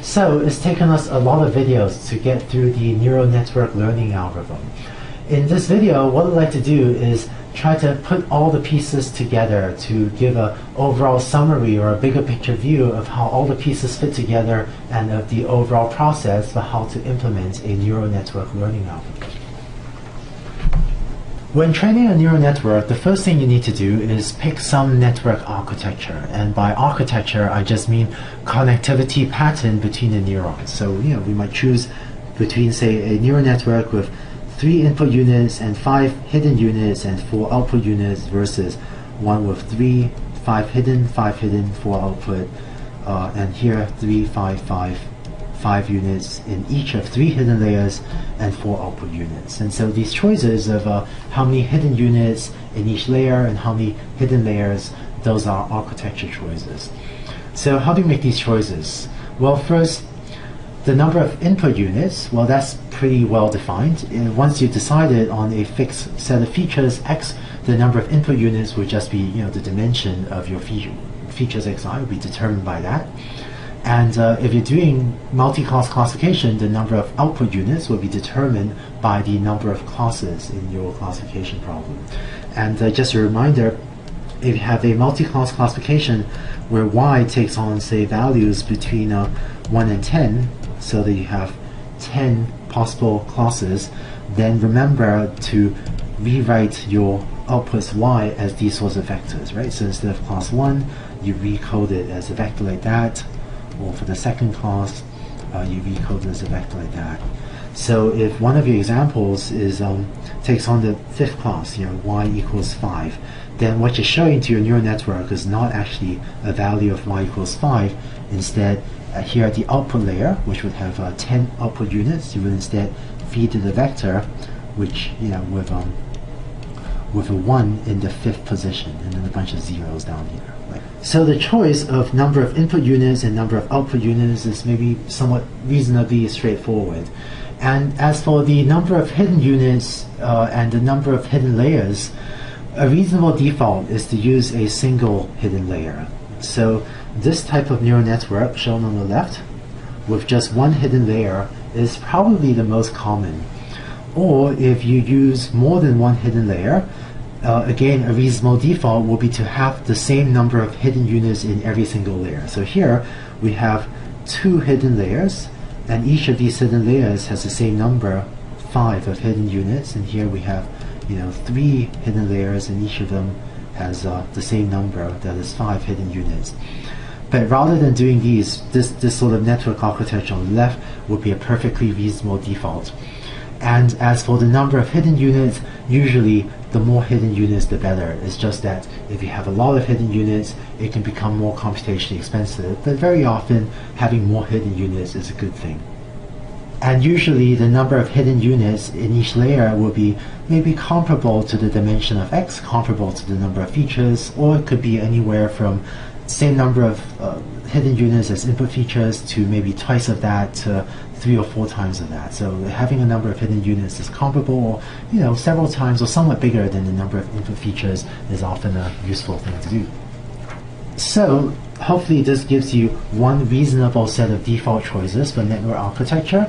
So it's taken us a lot of videos to get through the neural network learning algorithm. In this video, what I'd like to do is try to put all the pieces together to give an overall summary or a bigger picture view of how all the pieces fit together and of the overall process for how to implement a neural network learning algorithm. When training a neural network, the first thing you need to do is pick some network architecture. And by architecture, I just mean connectivity pattern between the neurons. So, we might choose between, say, a neural network with 3 input units and 5 hidden units and 4 output units versus one with 3, 5 hidden, 4 output, and here 3, 5 units in each of 3 hidden layers and 4 output units. And so these choices of how many hidden units in each layer and how many hidden layers, those are architecture choices. So how do you make these choices? Well, first, the number of input units, well, that's pretty well defined. Once you've decided on a fixed set of features x, the number of input units will just be, the dimension of your features xi will be determined by that. And if you're doing multi-class classification, the number of output units will be determined by the number of classes in your classification problem. And just a reminder, if you have a multi-class classification where y takes on, say, values between 1 and 10, so that you have 10 possible classes, then remember to rewrite your outputs y as these sorts of vectors, right? So instead of class 1, you recode it as a vector like that, or for the second class, you recode it as a vector like that. So if one of your examples is takes on the 5th class, y equals 5, then what you're showing to your neural network is not actually a value of y equals 5. Instead, here at the output layer, which would have 10 output units, you would instead feed it a vector, which with a 1 in the 5th position, and then a bunch of zeros down here. Right? So the choice of number of input units and number of output units is maybe somewhat reasonably straightforward. And as for the number of hidden units and the number of hidden layers, a reasonable default is to use a single hidden layer. So this type of neural network shown on the left with just one hidden layer is probably the most common. Or if you use more than one hidden layer, again, a reasonable default will be to have the same number of hidden units in every single layer. So here we have 2 hidden layers, and each of these hidden layers has the same number, 5 of hidden units, and here we have 3 hidden layers, and each of them has the same number, that is 5 hidden units. But rather than doing this sort of network architecture on the left would be a perfectly reasonable default. And as for the number of hidden units, usually the more hidden units the better. It's just that if you have a lot of hidden units, it can become more computationally expensive, but very often having more hidden units is a good thing. And usually the number of hidden units in each layer will be maybe comparable to the dimension of x, comparable to the number of features, or it could be anywhere from same number of hidden units as input features to maybe twice of that to 3 or 4 times of that. So having a number of hidden units is comparable, or several times or somewhat bigger than the number of input features is often a useful thing to do. So hopefully this gives you one reasonable set of default choices for network architecture.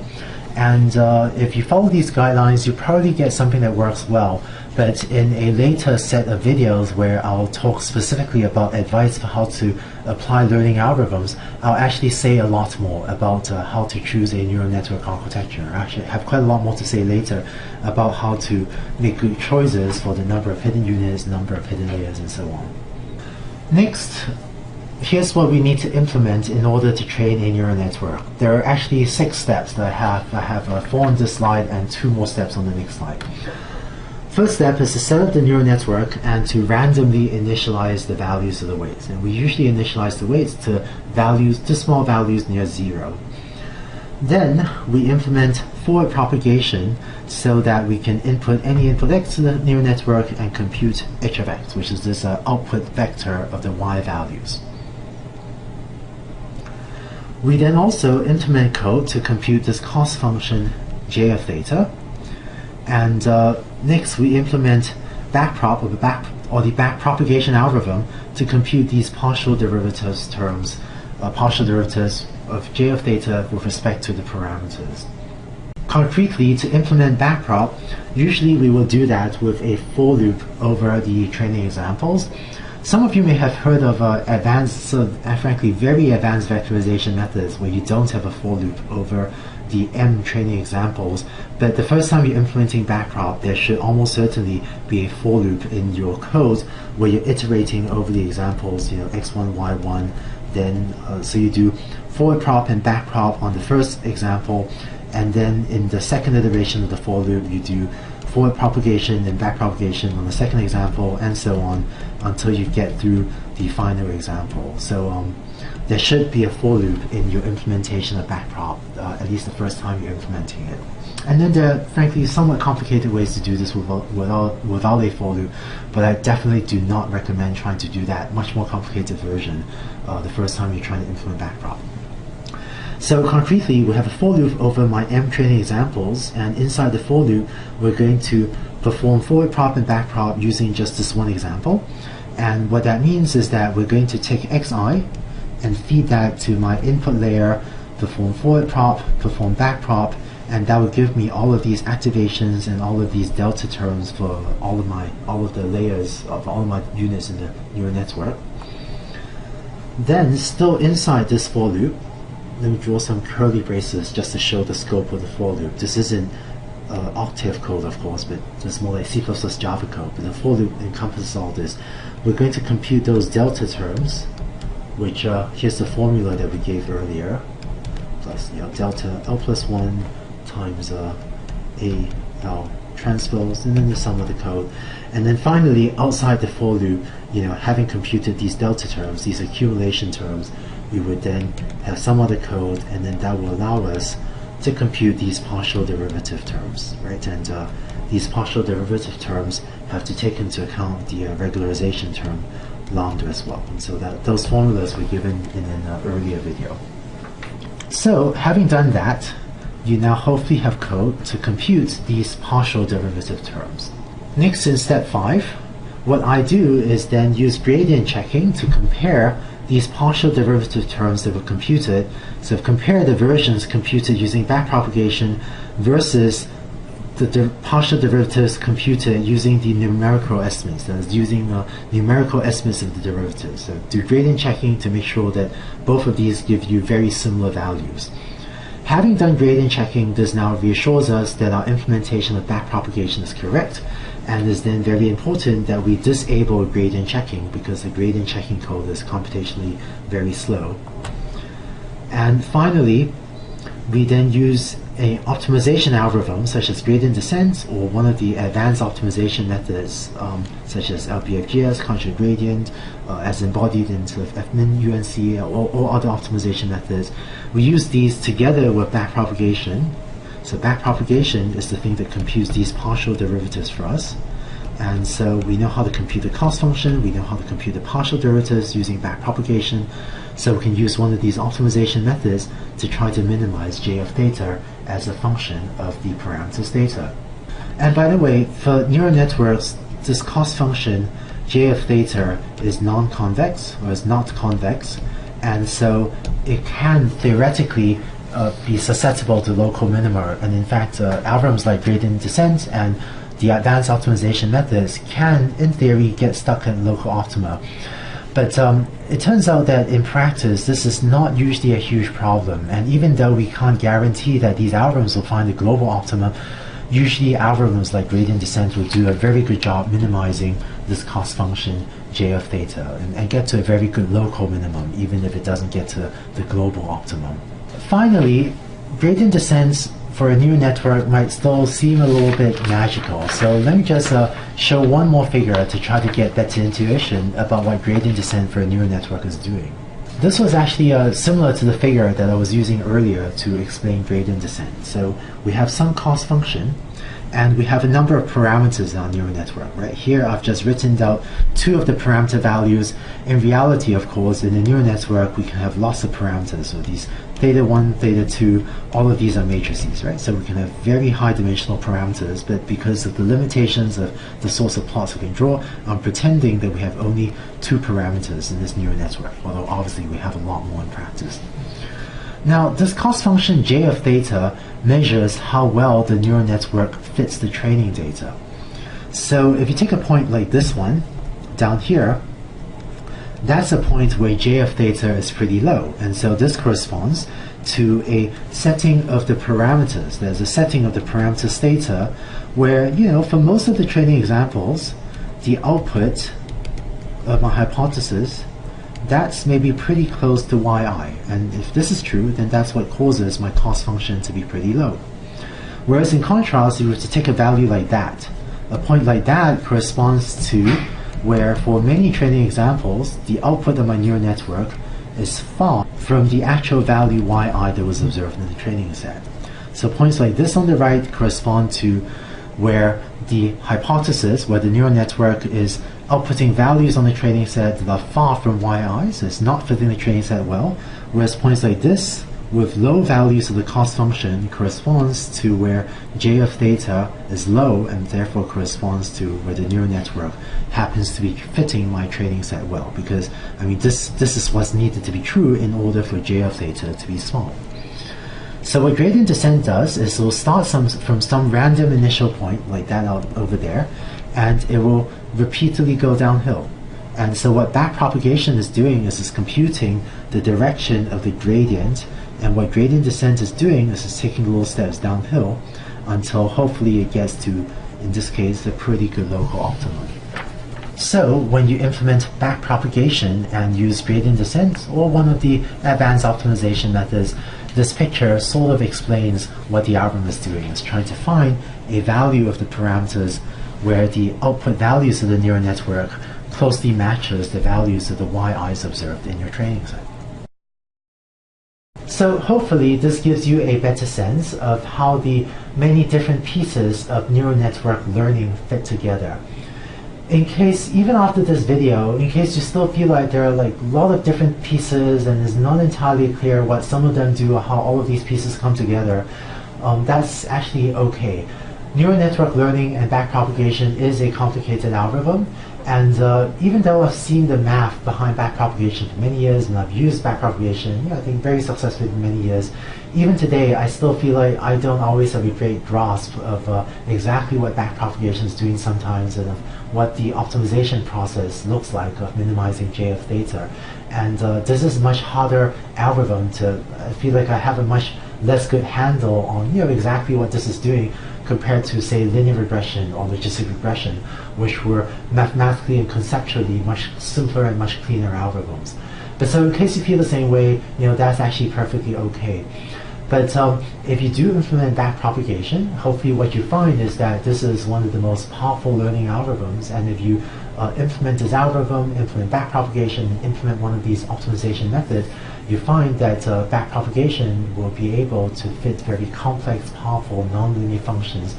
And if you follow these guidelines, you probably get something that works well. But in a later set of videos where I'll talk specifically about advice for how to apply learning algorithms, I'll actually say a lot more about how to choose a neural network architecture. I actually have quite a lot more to say later about how to make good choices for the number of hidden units, number of hidden layers, and so on. Next, here's what we need to implement in order to train a neural network. There are actually 6 steps that I have. I have 4 on this slide and 2 more steps on the next slide. First step is to set up the neural network and to randomly initialize the values of the weights. And we usually initialize the weights to small values near 0. Then we implement forward propagation so that we can input any input x to the neural network and compute h of x, which is this output vector of the y values. We then also implement code to compute this cost function j of theta. And next we implement backprop or the backpropagation algorithm to compute these partial derivatives terms, partial derivatives of j of theta with respect to the parameters. Concretely, to implement backprop, usually we will do that with a for loop over the training examples. Some of you may have heard of frankly, very advanced vectorization methods where you don't have a for loop over the M training examples, but the first time you're implementing backprop, there should almost certainly be a for loop in your code where you're iterating over the examples, x1, y1, then so you do forward prop and back prop on the first example, and then in the second iteration of the for loop, you do forward propagation and back propagation on the second example, and so on until you get through the final example. So there should be a for loop in your implementation of backprop, at least the first time you're implementing it. And then there are, frankly, somewhat complicated ways to do this without a for loop, but I definitely do not recommend trying to do that much more complicated version the first time you're trying to implement backprop. So concretely, we have a for loop over my M training examples, and inside the for loop, we're going to perform forward prop and back prop using just this one example. And what that means is that we're going to take xi and feed that to my input layer, perform forward prop, perform back prop, and that will give me all of these activations and all of these delta terms for all of the layers of all of my units in the neural network. Then, still inside this for loop, let me draw some curly braces just to show the scope of the for loop. This isn't Octave code, of course, but it's more like C++ Java code. But the for loop encompasses all this. We're going to compute those delta terms, which here's the formula that we gave earlier, plus delta L plus 1 times A L transpose, and then the sum of the code. And then finally, outside the for loop, having computed these delta terms, these accumulation terms, we would then have some other code, and then that will allow us to compute these partial derivative terms, right? And these partial derivative terms have to take into account the regularization term lambda as well. And so those formulas were given in an earlier video. So having done that, you now hopefully have code to compute these partial derivative terms. Next, in step 5, what I do is then use gradient checking to compare these partial derivative terms that were computed. So compare the versions computed using backpropagation versus the partial derivatives computed using the numerical estimates, that is, using numerical estimates of the derivatives. So do gradient checking to make sure that both of these give you very similar values. Having done gradient checking, this now reassures us that our implementation of backpropagation is correct, and is then very important that we disable gradient checking because the gradient checking code is computationally very slow. And finally, we then use an optimization algorithm such as gradient descent or one of the advanced optimization methods such as LBFGS, conjugate gradient, as embodied in sort of FMIN, UNC, or other optimization methods. We use these together with backpropagation. So backpropagation is the thing that computes these partial derivatives for us. And so we know how to compute the cost function, we know how to compute the partial derivatives using backpropagation. So we can use one of these optimization methods to try to minimize j of theta as a function of the parameters theta. And by the way, for neural networks, this cost function j of theta is non-convex, or is not convex, and so it can theoretically be susceptible to local minima. And in fact, algorithms like gradient descent and the advanced optimization methods can, in theory, get stuck at local optima. But it turns out that in practice, this is not usually a huge problem. And even though we can't guarantee that these algorithms will find a global optimum, usually algorithms like gradient descent will do a very good job minimizing this cost function j of theta and get to a very good local minimum, even if it doesn't get to the global optimum. Finally, gradient descents for a neural network might still seem a little bit magical. So let me just show one more figure to try to get better intuition about what gradient descent for a neural network is doing. This was actually similar to the figure that I was using earlier to explain gradient descent. So we have some cost function, and we have a number of parameters in our neural network. Right here, I've just written out 2 of the parameter values. In reality, of course, in a neural network, we can have lots of parameters. So these theta 1, theta 2, all of these are matrices, right? So we can have very high dimensional parameters, but because of the limitations of the sorts of plots we can draw, I'm pretending that we have only 2 parameters in this neural network, although obviously we have a lot more in practice. Now, this cost function j of theta measures how well the neural network fits the training data. So if you take a point like this one, down here, that's a point where j of theta is pretty low, and so this corresponds to a setting of the parameters. There's a setting of the parameters theta where, for most of the training examples, the output of my hypothesis, that's maybe pretty close to yi, and if this is true, then that's what causes my cost function to be pretty low. Whereas in contrast, if you were to take a value like that, a point like that corresponds to where for many training examples, the output of my neural network is far from the actual value yi that was observed in the training set. So points like this on the right correspond to where the hypothesis, where the neural network is outputting values on the training set that are far from yi, so it's not fitting the training set well, whereas points like this with low values of the cost function corresponds to where j of theta is low and therefore corresponds to where the neural network happens to be fitting my training set well, because this is what's needed to be true in order for j of theta to be small. So what gradient descent does is it will start from some random initial point like that out over there, and it will repeatedly go downhill. And so what backpropagation is doing is it's computing the direction of the gradient, and what gradient descent is doing is it's taking little steps downhill until hopefully it gets to, in this case, a pretty good local optimum. So when you implement backpropagation and use gradient descent or one of the advanced optimization methods, this picture sort of explains what the algorithm is doing. It's trying to find a value of the parameters where the output values of the neural network closely matches the values of the yi's observed in your training set. So hopefully this gives you a better sense of how the many different pieces of neural network learning fit together. In case, even after this video, in case you still feel like there are a lot of different pieces and it's not entirely clear what some of them do or how all of these pieces come together, that's actually okay. Neural network learning and backpropagation is a complicated algorithm, and even though I've seen the math behind backpropagation for many years and I've used backpropagation, I think very successfully for many years, even today I still feel like I don't always have a great grasp of exactly what backpropagation is doing sometimes and of what the optimization process looks like of minimizing j of theta. And this is a much harder algorithm I feel like I have a much less good handle on exactly what this is doing compared to, say, linear regression or logistic regression, which were mathematically and conceptually much simpler and much cleaner algorithms. But so in case you feel the same way, that's actually perfectly okay. But if you do implement backpropagation, hopefully what you find is that this is one of the most powerful learning algorithms, and if you implement this algorithm, implement backpropagation, implement one of these optimization methods, you find that backpropagation will be able to fit very complex, powerful, nonlinear functions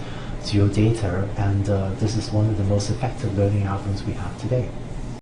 to your data, and this is one of the most effective learning algorithms we have today.